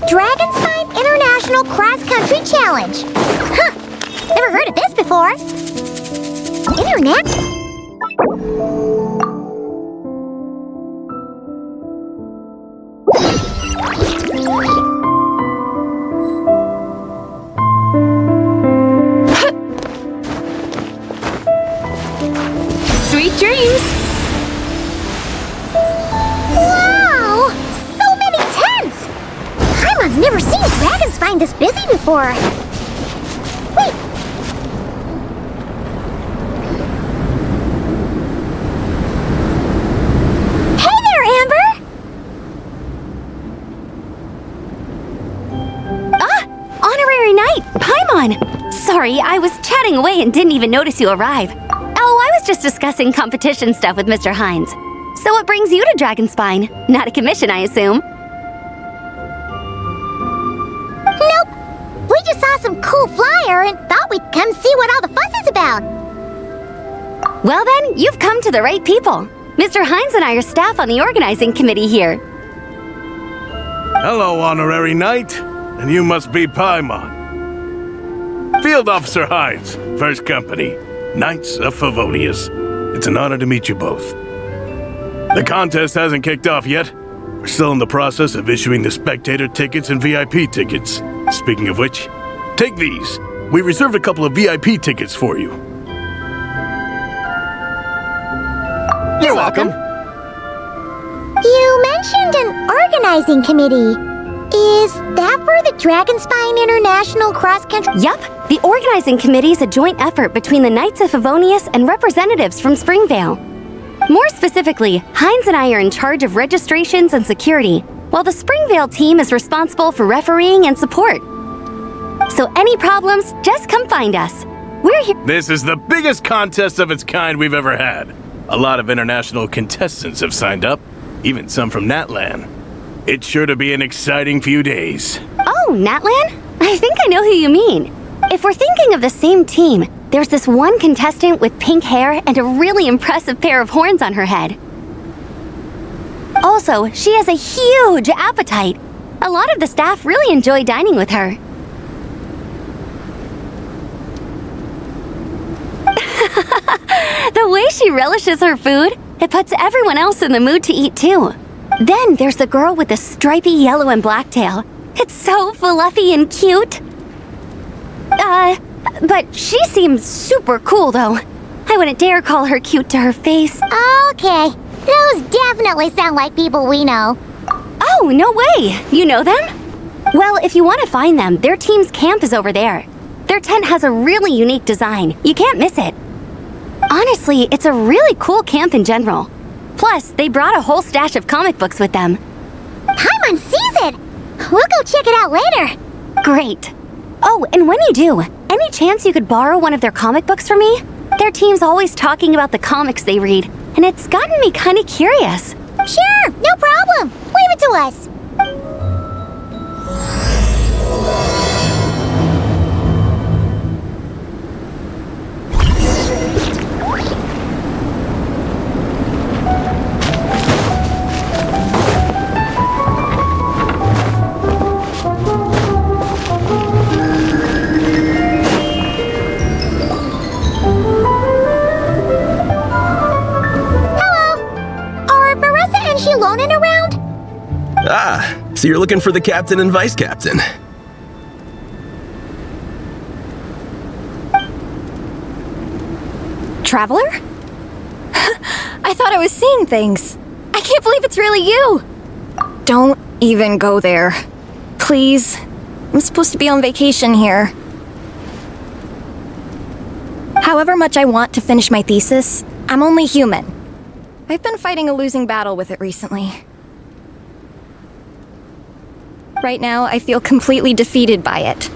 Dragonspine International Cross Country Challenge. Huh, never heard of this before. Internet? Sweet dreams! Wow! So many tents! Paimon's never seen Dragonspine this busy before. Wait! Hey there, Amber! Honorary Knight, Paimon! Sorry, I was chatting away and didn't even notice you arrive. Oh, I was just discussing competition stuff with Mr. Hines. So what brings you to Dragonspine? Not a commission, I assume. Nope! We just saw some cool flyer and thought we'd come see what all the fuss is about. Well then, you've come to the right people. Mr. Hines and I are staff on the organizing committee here. Hello, Honorary Knight. And you must be Paimon. Field Officer Hines, First Company, Knights of Favonius. It's an honor to meet you both. The contest hasn't kicked off yet. We're still in the process of issuing the spectator tickets and VIP tickets. Speaking of which, take these. We reserved a couple of VIP tickets for you. You're welcome. You mentioned an organizing committee. Is that for the Dragonspine International Cross Country? Yup, the organizing committee is a joint effort between the Knights of Favonius and representatives from Springvale. More specifically, Hines and I are in charge of registrations and security, while the Springvale team is responsible for refereeing and support. So any problems, just come find us. We're here. This is the biggest contest of its kind we've ever had. A lot of international contestants have signed up, even some from Natlan. It's sure to be an exciting few days. Oh, Natlan? I think I know who you mean. If we're thinking of the same team, there's this one contestant with pink hair and a really impressive pair of horns on her head. Also, she has a huge appetite. A lot of the staff really enjoy dining with her. The way she relishes her food, it puts everyone else in the mood to eat too. Then there's the girl with the stripy yellow and black tail. It's so fluffy and cute. But she seems super cool though. I wouldn't dare call her cute to her face. Okay, those definitely sound like people we know. Oh, no way! You know them? Well, if you want to find them, their team's camp is over there. Their tent has a really unique design. You can't miss it. Honestly, it's a really cool camp in general. Plus, they brought a whole stash of comic books with them. Paimon sees it! We'll go check it out later. Great. Oh, and when you do, any chance you could borrow one of their comic books from me? Their team's always talking about the comics they read, and it's gotten me kind of curious. Sure, no problem. Leave it to us. So you're looking for the captain and vice captain. Traveler? I thought I was seeing things. I can't believe it's really you. Don't even go there. Please. I'm supposed to be on vacation here. However much I want to finish my thesis, I'm only human. I've been fighting a losing battle with it recently. Right now, I feel completely defeated by it.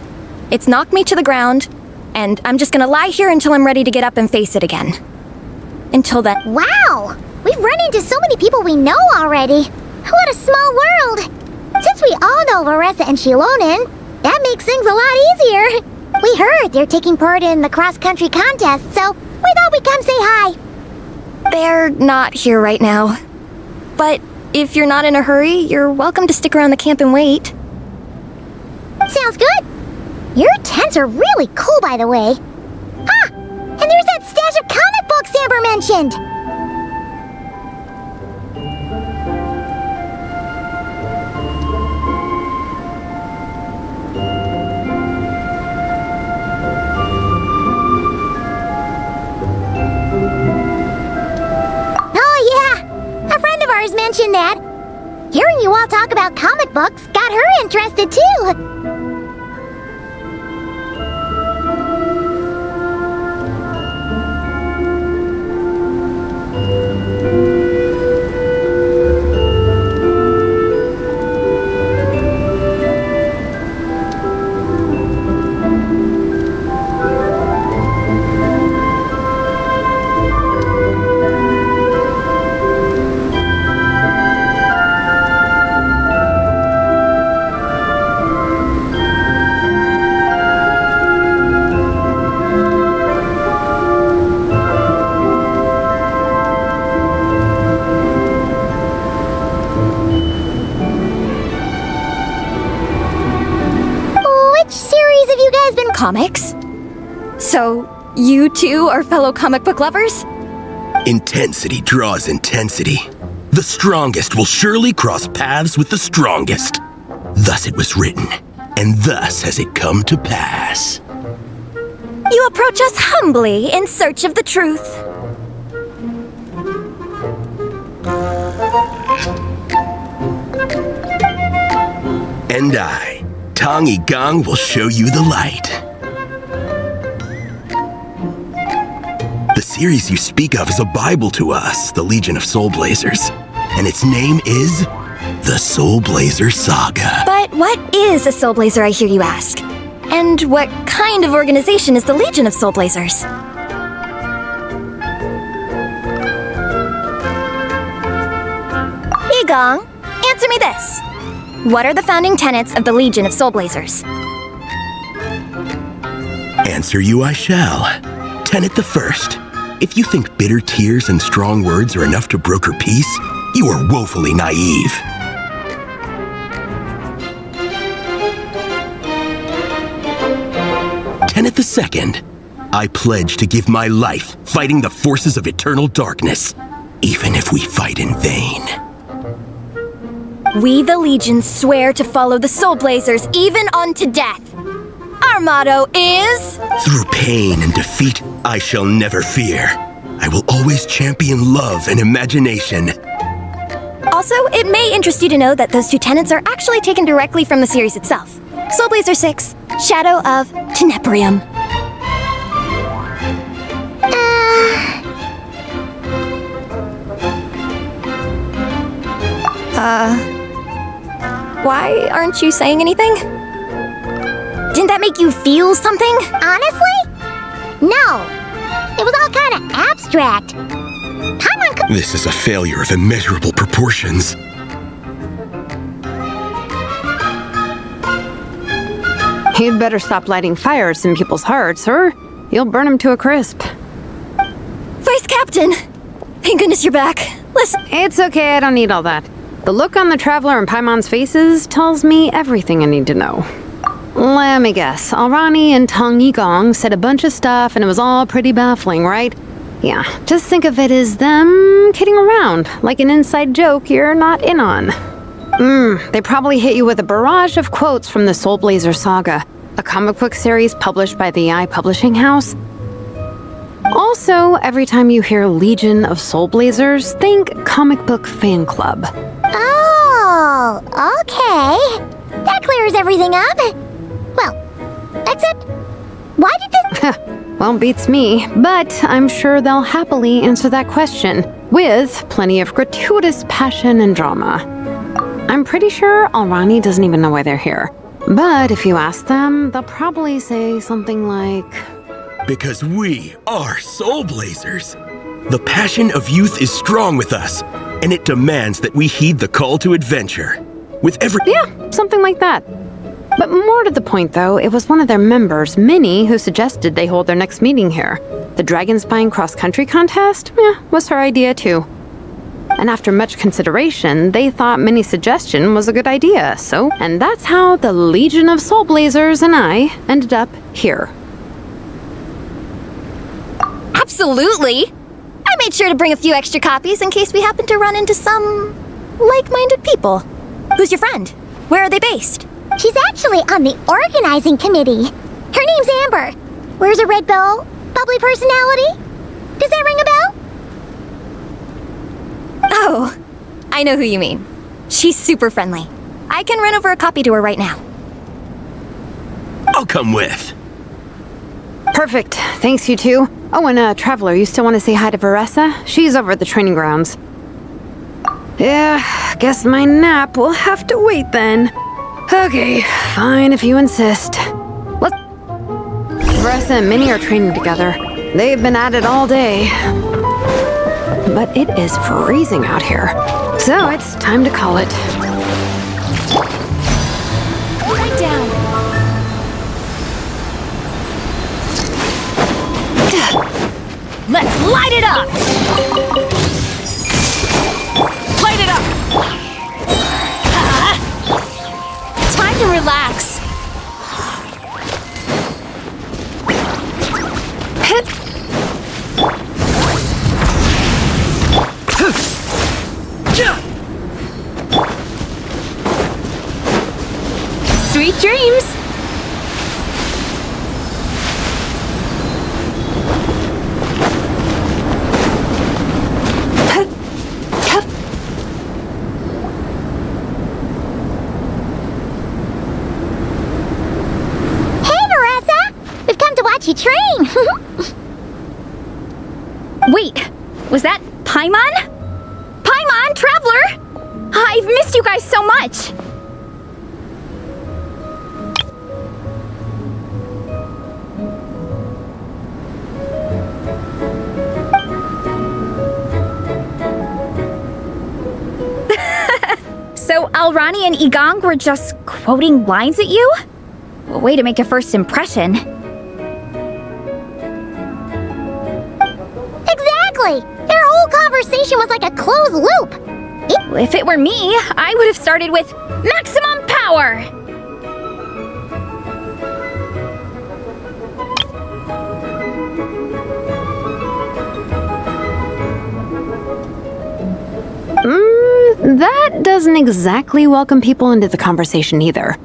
It's knocked me to the ground, and I'm just gonna lie here until I'm ready to get up and face it again. Until then. Wow! We've run into so many people we know already. What a small world! Since we all know Varessa and Shilonen, that makes things a lot easier. We heard they're taking part in the cross-country contest, so we thought we'd come say hi. They're not here right now. But if you're not in a hurry, you're welcome to stick around the camp and wait. Sounds good. Your tents are really cool, by the way. Ah! And there's that stash of comic books Amber mentioned! Oh yeah! A friend of ours mentioned that. Hearing you all talk about comic books got her interested too. Comics? So, you two are fellow comic book lovers? Intensity draws intensity. The strongest will surely cross paths with the strongest. Thus it was written, and thus has it come to pass. You approach us humbly in search of the truth. And I, Tong Yi Gong, will show you the light. The series you speak of is a Bible to us, the Legion of Soul Blazers, and its name is the Soul Blazer Saga. But what is a Soul Blazer, I hear you ask? And what kind of organization is the Legion of Soul Blazers? Yi Gong, answer me this. What are the founding tenets of the Legion of Soul Blazers? Answer you I shall. Tenet the first. If you think bitter tears and strong words are enough to broker peace, you are woefully naive. Tenet the second. I pledge to give my life fighting the forces of eternal darkness, even if we fight in vain. We, the Legion, swear to follow the Soul Blazers even unto death. Our motto is... Through pain and defeat, I shall never fear. I will always champion love and imagination. Also, it may interest you to know that those two tenets are actually taken directly from the series itself. Soul Blazer 6, Shadow of Tenebrium. Why aren't you saying anything? Didn't that make you feel something? Honestly? No. It was all kind of abstract. This is a failure of immeasurable proportions. You'd better stop lighting fires in people's hearts, or you'll burn them to a crisp. Vice Captain! Thank goodness you're back. Listen. It's okay, I don't need all that. The look on the Traveler and Paimon's faces tells me everything I need to know. Let me guess. Alrani and Tong Yi Gong said a bunch of stuff and it was all pretty baffling, right? Yeah, just think of it as them kidding around, like an inside joke you're not in on. They probably hit you with a barrage of quotes from the Soul Blazer Saga, a comic book series published by the AI Publishing House. Also, every time you hear Legion of Soul Blazers, think comic book fan club. Oh, okay. That clears everything up. Well, except, why did this... Well, beats me, but I'm sure they'll happily answer that question, with plenty of gratuitous passion and drama. I'm pretty sure Alrani doesn't even know why they're here. But if you ask them, they'll probably say something like... Because we are Soul Blazers. The passion of youth is strong with us, and it demands that we heed the call to adventure. With every... Yeah, something like that. But more to the point, though, it was one of their members, Minnie, who suggested they hold their next meeting here. The Dragon Spine cross-country contest? Yeah, was her idea, too. And after much consideration, they thought Minnie's suggestion was a good idea, and that's how the Legion of Soul Blazers and I ended up here. Absolutely! I made sure to bring a few extra copies in case we happen to run into some like-minded people. Who's your friend? Where are they based? She's actually on the organizing committee. Her name's Amber. Wears a red bow. Bubbly personality. Does that ring a bell? Oh, I know who you mean. She's super friendly. I can run over a copy to her right now. I'll come with. Perfect. Thanks, you two. Oh, and Traveler, you still want to say hi to Veressa? She's over at the training grounds. Yeah, guess my nap will have to wait then. Okay, fine if you insist. Veressa and Minnie are training together. They've been at it all day. But it is freezing out here, so it's time to call it. Right down. Let's light it up! Light it up! Time to relax. Sweet dreams! You train! Wait, was that Paimon? Paimon, Traveler! I've missed you guys so much! So Alrani and Igong were just quoting lines at you? Way to make a first impression. Their whole conversation was like a closed loop. If it were me, I would have started with maximum power! That doesn't exactly welcome people into the conversation either.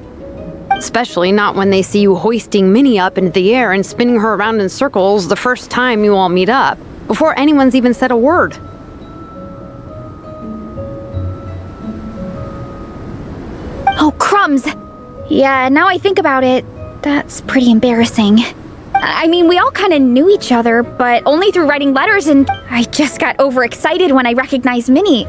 Especially not when they see you hoisting Minnie up into the air and spinning her around in circles the first time you all meet up, before anyone's even said a word. Oh, crumbs! Yeah, now I think about it, that's pretty embarrassing. I mean, we all kind of knew each other, but only through writing letters, and I just got overexcited when I recognized Minnie.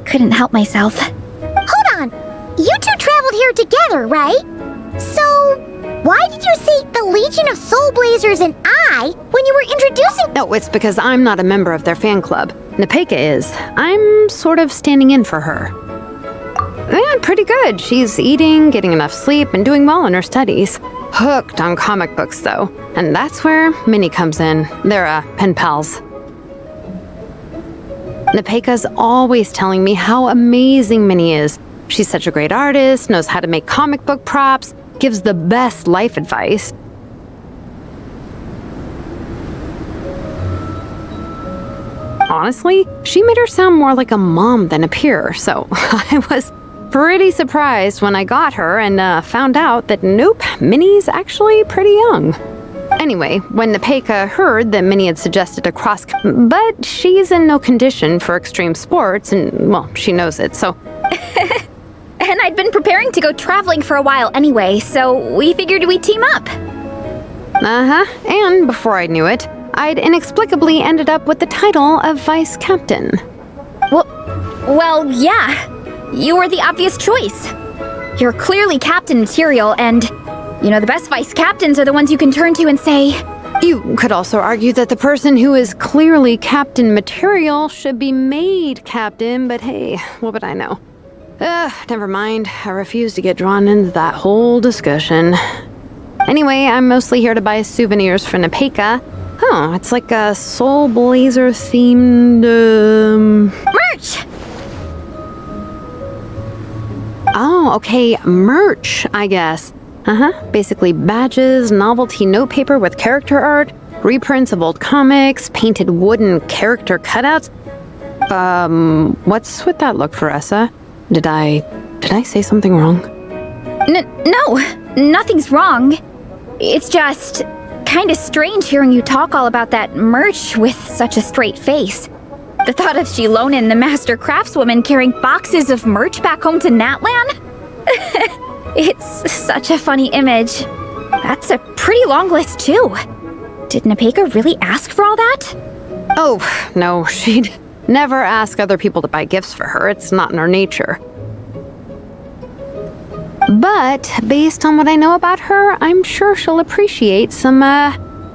Couldn't help myself. Hold on! You two traveled here together, right? So, why did you say the Legion of Soul Blazers and I when you were introducing— No, it's because I'm not a member of their fan club. Napeka is. I'm sort of standing in for her. Yeah, pretty good. She's eating, getting enough sleep, and doing well in her studies. Hooked on comic books, though. And that's where Minnie comes in. They're, pen pals. Napeka's always telling me how amazing Minnie is. She's such a great artist, knows how to make comic book props, gives the best life advice. Honestly, she made her sound more like a mom than a peer, so I was pretty surprised when I got her and found out that nope, Minnie's actually pretty young. Anyway, when Napeka heard that Minnie had suggested a but she's in no condition for extreme sports, and, well, she knows it, so... And I'd been preparing to go traveling for a while anyway, so we figured we'd team up. And before I knew it, I'd inexplicably ended up with the title of Vice Captain. Well, yeah. You were the obvious choice. You're clearly captain material, and, you know, the best vice captains are the ones you can turn to and say... You could also argue that the person who is clearly captain material should be made captain, but hey, what would I know? Never mind. I refuse to get drawn into that whole discussion. Anyway, I'm mostly here to buy souvenirs for Napeka. Oh, it's like a Soul Blazer themed, Merch! Oh, okay, merch, I guess. Basically badges, novelty notepaper with character art, reprints of old comics, painted wooden character cutouts. What's with that look, Veressa? Did I say something wrong? No, nothing's wrong. It's just kind of strange hearing you talk all about that merch with such a straight face. The thought of Shilonen, the master craftswoman, carrying boxes of merch back home to Natlan? It's such a funny image. That's a pretty long list, too. Did Nepeka really ask for all that? Oh, no, she'd never ask other people to buy gifts for her. It's not in her nature. But based on what I know about her, I'm sure she'll appreciate some,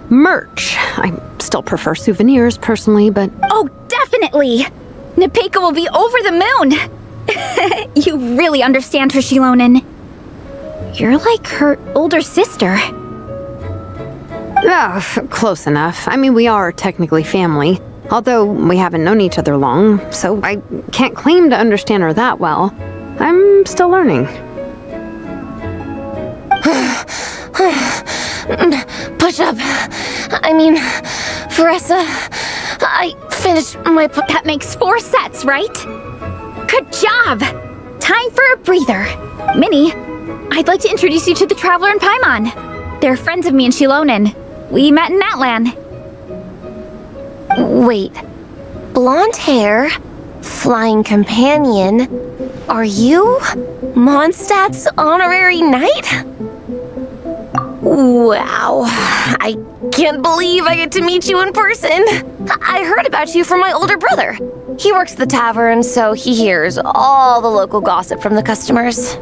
merch. I still prefer souvenirs, personally, but... Oh, definitely! Nepeka will be over the moon! You really understand her, Shilonen. You're like her older sister. Close enough. I mean, we are technically family, although we haven't known each other long, so I can't claim to understand her that well. I'm still learning. Push up. I mean, Veressa, I finished my That makes 4 sets, right? Good job! Time for a breather. Minnie, I'd like to introduce you to the Traveler and Paimon. They're friends of me and Shilonen. We met in Natlan. Wait. Blonde hair, flying companion. Are you Mondstadt's honorary knight? Wow. I can't believe I get to meet you in person. I heard about you from my older brother. He works at the tavern, so he hears all the local gossip from the customers.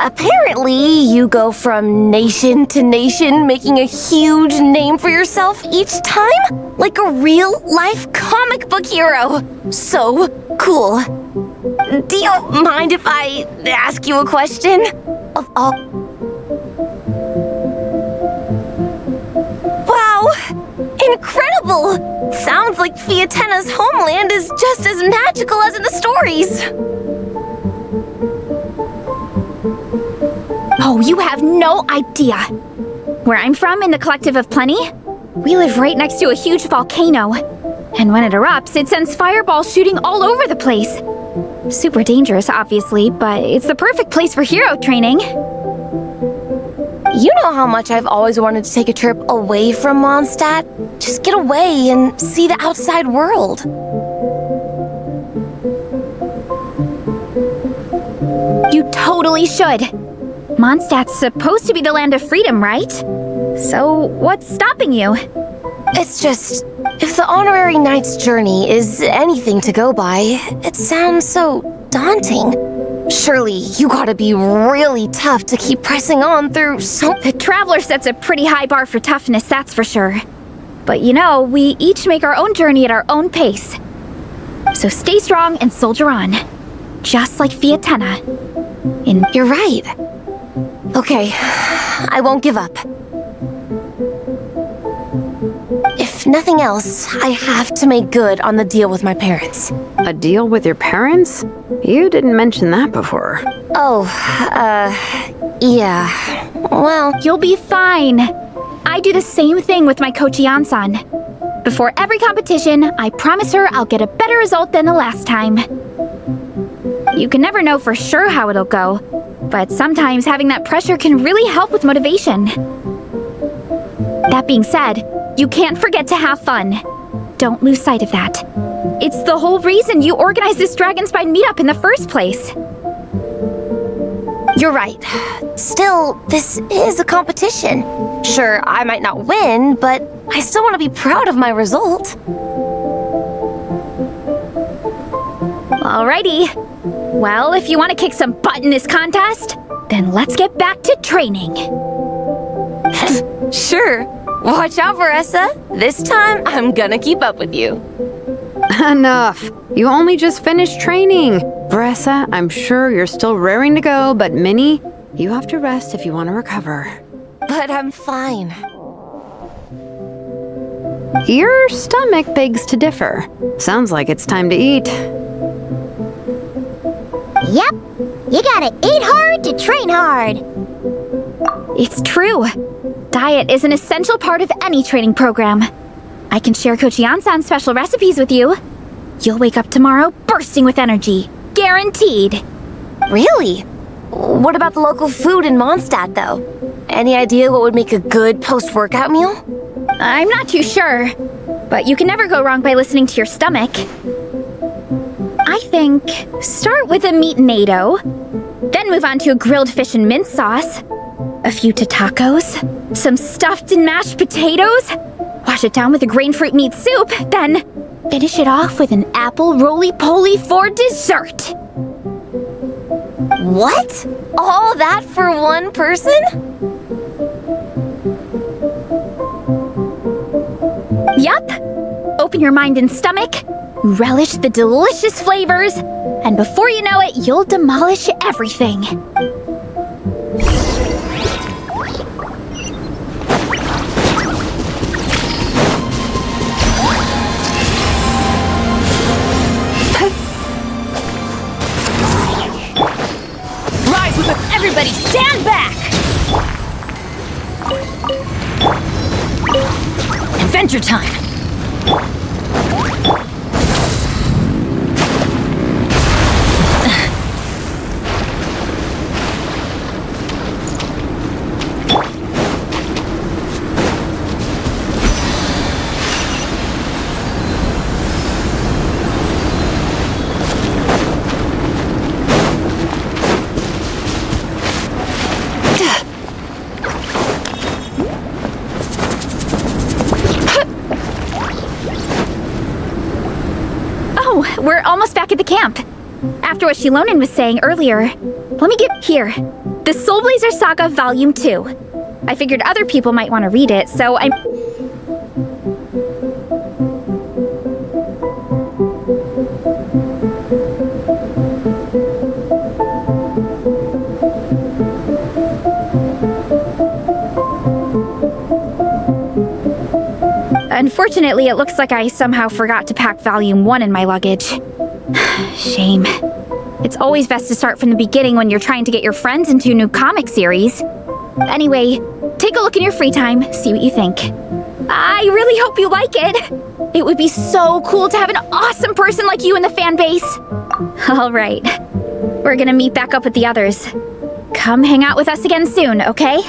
Apparently, you go from nation to nation, making a huge name for yourself each time, like a real-life comic book hero. So cool. Do you mind if I ask you a question? Of all... Wow! Incredible! Sounds like Fiatenna's homeland is just as magical as in the stories. Oh, you have no idea. Where I'm from, in the Collective of Plenty, we live right next to a huge volcano. And when it erupts, it sends fireballs shooting all over the place. Super dangerous, obviously, but it's the perfect place for hero training. You know how much I've always wanted to take a trip away from Mondstadt? Just get away and see the outside world. You totally should. Mondstadt's supposed to be the land of freedom, right? So, what's stopping you? It's just, if the honorary knight's journey is anything to go by, it sounds so daunting. Surely you gotta be really tough to keep pressing on through so... The Traveler sets a pretty high bar for toughness, that's for sure. But you know, we each make our own journey at our own pace. So stay strong and soldier on. Just like Fiatenna. You're right. Okay, I won't give up. If nothing else, I have to make good on the deal with my parents. A deal with your parents? You didn't mention that before. Oh, yeah. Well, You'll be fine. I do the same thing with my coach Yan-san. Before every competition, I promise her I'll get a better result than the last time. You can never know for sure how it'll go, but sometimes having that pressure can really help with motivation. That being said, you can't forget to have fun. Don't lose sight of that. It's the whole reason you organized this Dragonspine meetup in the first place. you're right. Still, this is a competition. Sure, I might not win, but I still want to be proud of my result. Alrighty. Well, if you want to kick some butt in this contest, then let's get back to training. Sure. Watch out, Veressa. This time, I'm gonna keep up with you. Enough. You only just finished training. Veressa, I'm sure you're still raring to go, but Minnie, you have to rest if you want to recover. But I'm fine. Your stomach begs to differ. Sounds like it's time to eat. Yep, you gotta eat hard to train hard. It's true. Diet is an essential part of any training program. I can share Coach Yansan's special recipes with you. You'll wake up tomorrow bursting with energy. Guaranteed. Really? What about the local food in Mondstadt, though? Any idea what would make a good post-workout meal? I'm not too sure, but you can never go wrong by listening to your stomach. I think start with a meat natto, then move on to a grilled fish and mint sauce, a few tacos, some stuffed and mashed potatoes, wash it down with a grain fruit meat soup, then finish it off with an apple roly-poly for dessert. What? All that for one person? Yup. Open your mind and stomach, relish the delicious flavors, and before you know it, you'll demolish everything. Rise with it, everybody, stand back! Adventure time! We're almost back at the camp. After what Shilonen was saying earlier, let me get here. The Soul Blazer Saga Volume 2. I figured other people might want to read it, so I'm... Unfortunately, it looks like I somehow forgot to pack Volume 1 in my luggage. Shame. It's always best to start from the beginning when you're trying to get your friends into a new comic series. Anyway, take a look in your free time, see what you think. I really hope you like it. It would be so cool to have an awesome person like you in the fan base. All right, we're gonna meet back up with the others. Come hang out with us again soon, okay?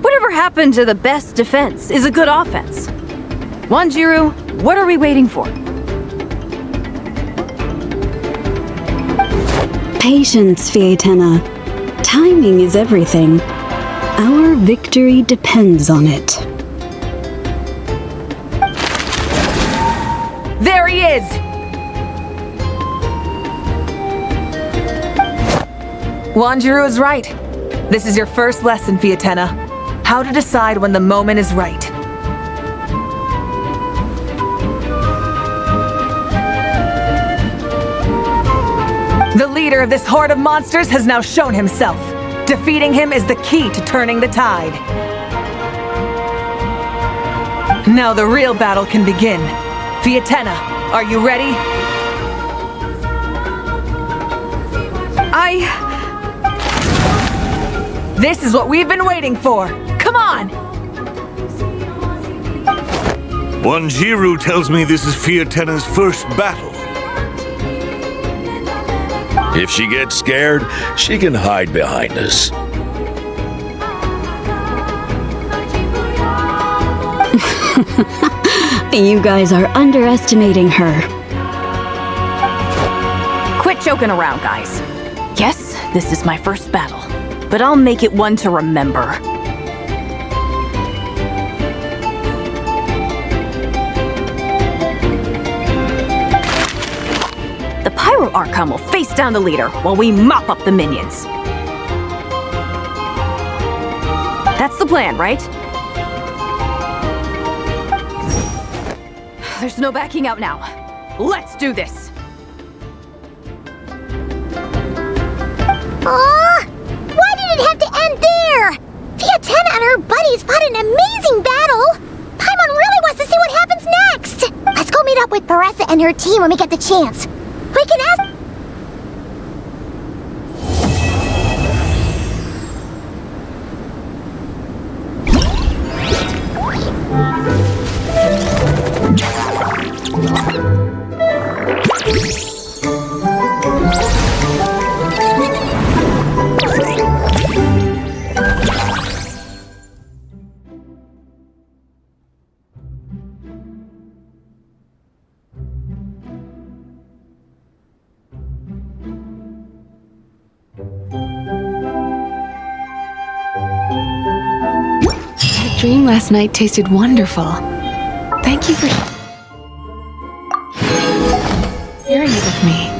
Whatever happened to the best defense is a good offense. Wanjiru, what are we waiting for? Patience, Fietena. Timing is everything. Our victory depends on it. There he is! Wanjiru is right. This is your first lesson, Fietena. How to decide when the moment is right. The leader of this horde of monsters has now shown himself. Defeating him is the key to turning the tide. Now the real battle can begin. Fietena, are you ready? This is what we've been waiting for! Come on! Wanjiru tells me this is Fietena's first battle. If she gets scared, she can hide behind us. You guys are underestimating her. Quit joking around, guys. Yes, this is my first battle, but I'll make it one to remember. The Pyro Archon will face down the leader while we mop up the minions. That's the plan, right? There's no backing out now. Let's do this! Aw! Why did it have to end there? Fiatena and her buddies fought an amazing battle! Paimon really wants to see what happens next! Let's go meet up with Paressa and her team when we get the chance. We can ask... That dream last night tasted wonderful. Thank you for sharing it with me.